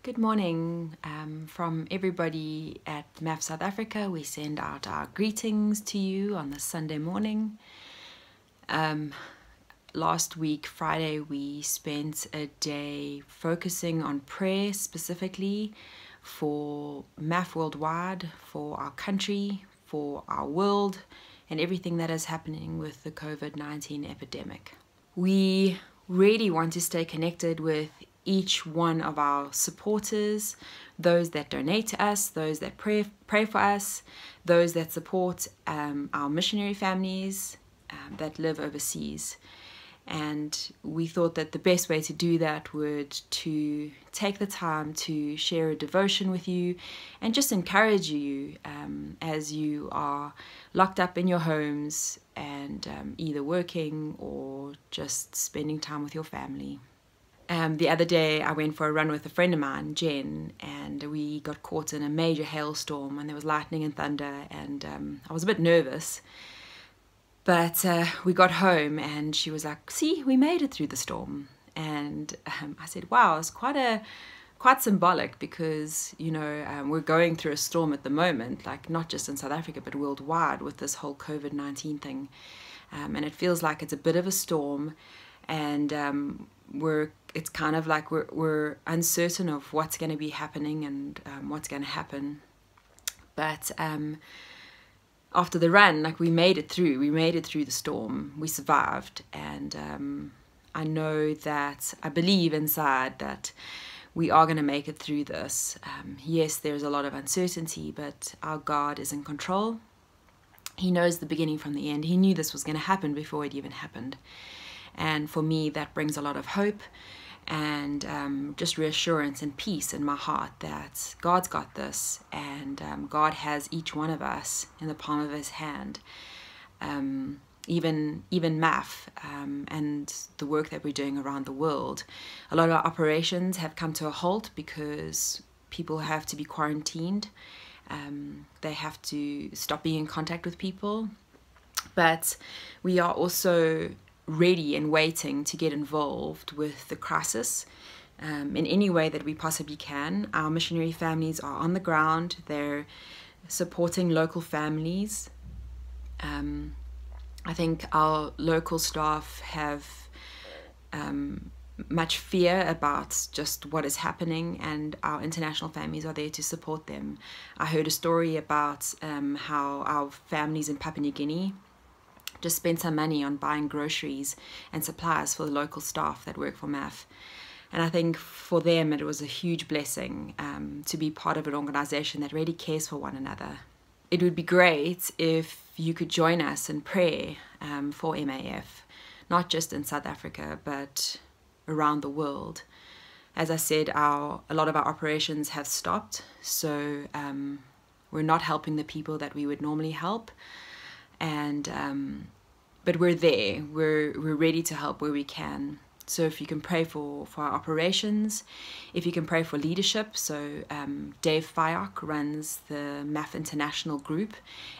Good morning from everybody at MAF South Africa. We send out our greetings to you on this Sunday morning. Last week, Friday, we spent a day focusing on prayer specifically for MAF worldwide, for our country, for our world, and everything that is happening with the COVID-19 epidemic. We really want to stay connected with each one of our supporters, those that donate to us, those that pray for us, those that support our missionary families that live overseas. And we thought that the best way to do that would to take the time to share a devotion with you and just encourage you as you are locked up in your homes and either working or just spending time with your family. The other day I went for a run with a friend of mine, Jen, and we got caught in a major hailstorm and there was lightning and thunder, and I was a bit nervous. But we got home and she was like, "See, we made it through the storm." And I said, wow, it's quite symbolic because, you know, we're going through a storm at the moment, like not just in South Africa, but worldwide with this whole COVID-19 thing. And it feels like it's a bit of a storm, and it's kind of like we're uncertain of what's going to be happening and what's going to happen. But after the run, like we made it through the storm, we survived. And I know that, I believe inside that we are going to make it through this. Yes, there's a lot of uncertainty, but our God is in control. He knows the beginning from the end. He knew this was going to happen before it even happened. And for me, that brings a lot of hope and just reassurance and peace in my heart that God's got this, and God has each one of us in the palm of his hand. Even MAF and the work that we're doing around the world, a lot of our operations have come to a halt because people have to be quarantined. They have to stop being in contact with people. But we are also ready and waiting to get involved with the crisis in any way that we possibly can. Our missionary families are on the ground. They're supporting local families. I think our local staff have much fear about just what is happening, and our international families are there to support them. I heard a story about how our families in Papua New Guinea just spent some money on buying groceries and supplies for the local staff that work for MAF. And I think for them it was a huge blessing to be part of an organization that really cares for one another. It would be great if you could join us in prayer for MAF, not just in South Africa, but around the world. As I said, a lot of our operations have stopped, so we're not helping the people that we would normally help. And but we're there. We're ready to help where we can. So if you can pray for our operations, if you can pray for leadership. So Dave Fayok runs the MAF International Group,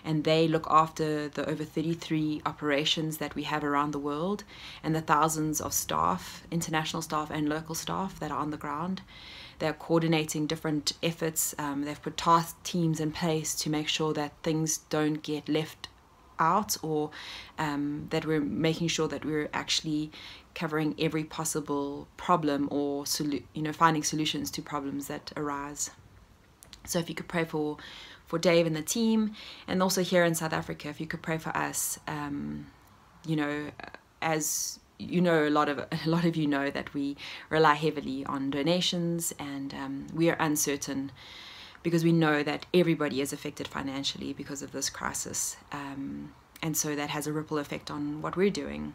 and they look after the over 33 operations that we have around the world, and the thousands of staff, international staff and local staff that are on the ground. They're coordinating different efforts. They've put task teams in place to make sure that things don't get left out, or that we're making sure that we're actually covering every possible problem, or finding solutions to problems that arise. So if you could pray for Dave and the team, and also here in South Africa, if you could pray for us, as you know, a lot of you know that we rely heavily on donations, and we are uncertain because we know that everybody is affected financially because of this crisis. And so that has a ripple effect on what we're doing.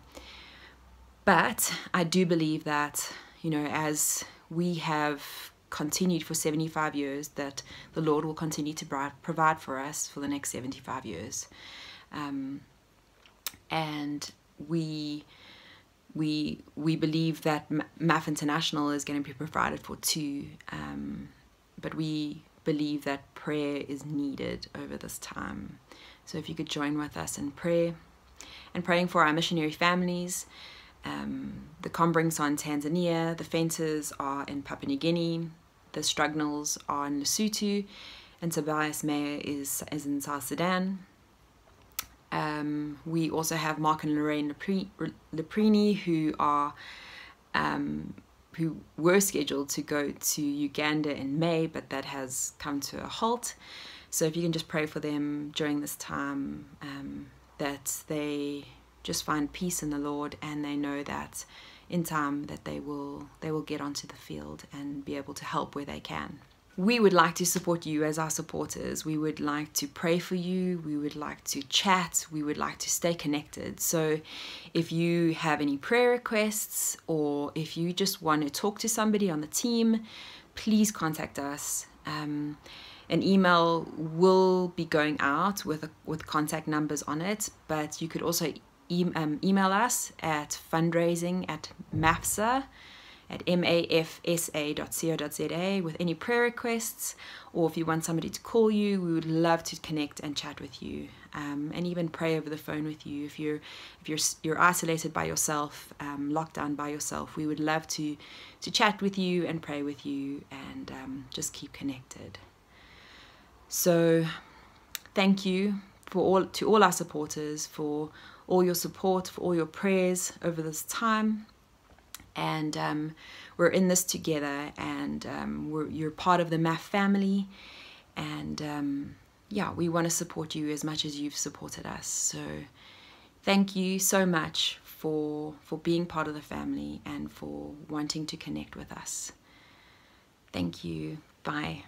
But I do believe that, as we have continued for 75 years, that the Lord will continue to provide for us for the next 75 years. And we believe that MAF International is going to be provided for too. But we believe that prayer is needed over this time. So if you could join with us in prayer and praying for our missionary families. The Combrings are in Tanzania, the Fenters are in Papua New Guinea, the Strugnals are in Lesotho, and Tobias Mayer is in South Sudan. We also have Mark and Lorraine Leprini, who were scheduled to go to Uganda in May, but that has come to a halt. So if you can just pray for them during this time, that they just find peace in the Lord, and they know that in time that they will get onto the field and be able to help where they can. We would like to support you as our supporters. We would like to pray for you. We would like to chat. We would like to stay connected. So if you have any prayer requests, or if you just want to talk to somebody on the team, please contact us. An email will be going out with contact numbers on it, but you could also email us at fundraising@mafsa at mafsa.co.za with any prayer requests, or if you want somebody to call you, we would love to connect and chat with you, and even pray over the phone with you. If you're isolated by yourself, locked down by yourself, we would love to chat with you and pray with you, and just keep connected. So thank you to all our supporters for all your support, for all your prayers over this time. And we're in this together, and you're part of the MAF family, and yeah, we want to support you as much as you've supported us. So thank you so much for being part of the family and for wanting to connect with us. Thank you. Bye.